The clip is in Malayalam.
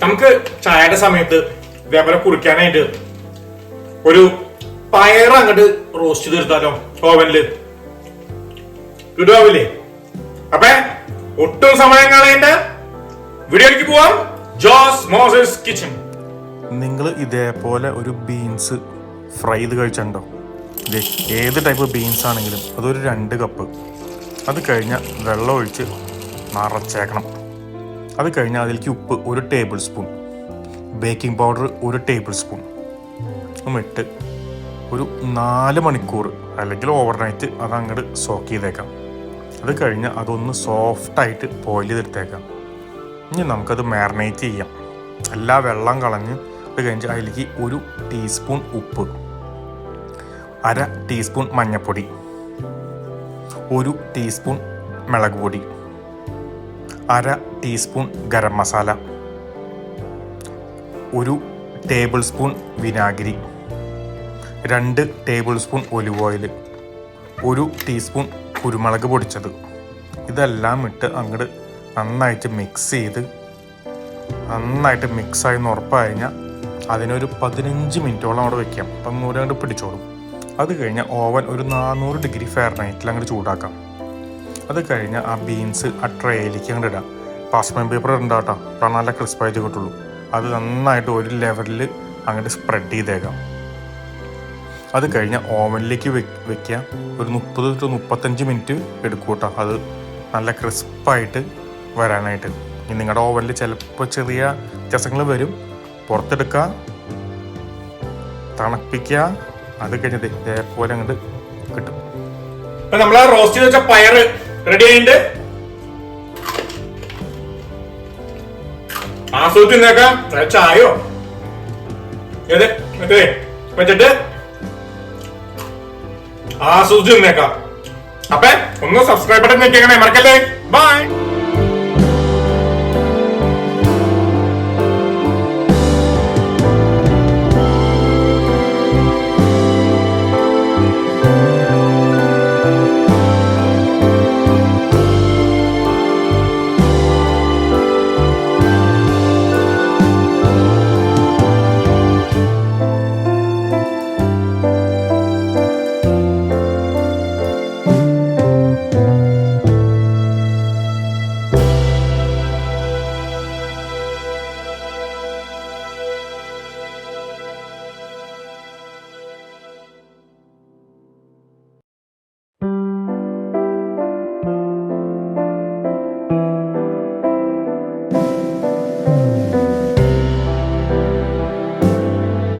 നമുക്ക് ചായയുടെ സമയത്ത് ഇതേപോലെ കുറിക്കാനായിട്ട് ഒരു പയർ അങ്ങോട്ട് റോസ്റ്റ് തീർത്താലോ ഓവനില് ഇടുവാവില്ലേ? അപ്പൊ ഒട്ടും സമയം കളയേണ്ട, വീഡിയോയിലേക്ക് പോവാം. ജോസ് മോസസ് കിച്ചൺ. നിങ്ങൾ ഇതേപോലെ ഒരു ബീൻസ് ഫ്രൈ ചെയ്ത് കഴിച്ചിട്ടുണ്ടോ? ഏത് ടൈപ്പ് ബീൻസ് ആണെങ്കിലും അതൊരു 2 കപ്പ്. അത് കഴിഞ്ഞാൽ വെള്ളം ഒഴിച്ച് നിറച്ചേക്കണം. അത് കഴിഞ്ഞാൽ അതിലേക്ക് ഉപ്പ് 1 table spoon, baking powder 1 table spoon ഇട്ട് ഒരു 4 മണിക്കൂർ അല്ലെങ്കിൽ ഓവർനൈറ്റ് അത് അങ്ങോട്ട് സോക്ക് ചെയ്തേക്കാം. അത് കഴിഞ്ഞാൽ അതൊന്ന് സോഫ്റ്റായിട്ട് ബോയിൽ ചെയ്തെടുത്തേക്കാം. ഇനി നമുക്കത് മാരിനേറ്റ് ചെയ്യാം. എല്ലാ വെള്ളം കളഞ്ഞ് അത് കഴിഞ്ഞ് അതിലേക്ക് 1 ടീസ്പൂൺ ഉപ്പ്, 1/2 ടീസ്പൂൺ മഞ്ഞൾപ്പൊടി, 1 ടീസ്പൂൺ മുളക് പൊടി, 1/2 teaspoon garam masala, 1 table spoon വിനാഗിരി, 2 table spoon olive oil, 1 teaspoon കുരുമുളക് പൊടിച്ചത്. ഇതെല്ലാം ഇട്ട് അങ്ങോട്ട് നന്നായിട്ട് മിക്സ് ചെയ്ത് നന്നായിട്ട് മിക്സായി ഉറപ്പായി കഴിഞ്ഞാൽ അതിനൊരു 15 മിനിറ്റോളം അവിടെ വയ്ക്കാം. അപ്പം അങ്ങോട്ട് പിടിച്ചോളും. അത് കഴിഞ്ഞാൽ ഓവൻ ഒരു 400 ഡിഗ്രി ഫാരനൈറ്റിൽ അങ്ങോട്ട് ചൂടാക്കാം. അത് കഴിഞ്ഞാൽ ആ ബീൻസ് ആ ട്രേയിലേക്ക് അങ്ങോട്ട് ഇടാം. പാസ്മെന്റ് പേപ്പർ ഉണ്ടാട്ടോ, അപ്പോൾ നല്ല ക്രിസ്പായിട്ട് കിട്ടുള്ളൂ. അത് നന്നായിട്ട് ഒരു ലെവലിൽ അങ്ങോട്ട് സ്പ്രെഡ് ചെയ്തേക്കാം. അത് കഴിഞ്ഞാൽ ഓവനിലേക്ക് വെക്കുക. ഒരു 30 to 35 മിനിറ്റ് എടുക്കും കേട്ടോ, അത് നല്ല ക്രിസ്പായിട്ട് വരാനായിട്ട്. ഇനി നിങ്ങളുടെ ഓവനിൽ ചിലപ്പോൾ ചെറിയ വ്യത്യാസങ്ങൾ വരും. പുറത്തെടുക്കുക, തണുപ്പിക്കുക. അത് കഴിഞ്ഞത് ഇതേപോലെ അങ്ങോട്ട് കിട്ടും. ഇപ്പൊ നമ്മളെ റോസ്റ്റ് ചെയ്ത് വെച്ച പയർ റെഡി ആയിട്ട് ആസ്വദിച്ചേക്കാം. ചായോ ഏത് വെച്ചിട്ട് ആസ്വദിച്ച് നിന്നേക്കാം. അപ്പൊ ഒന്ന് സബ്സ്ക്രൈബ് ബട്ടൺ ഞെക്കിയേക്കണേ, മറക്കല്ലേ. ബൈ.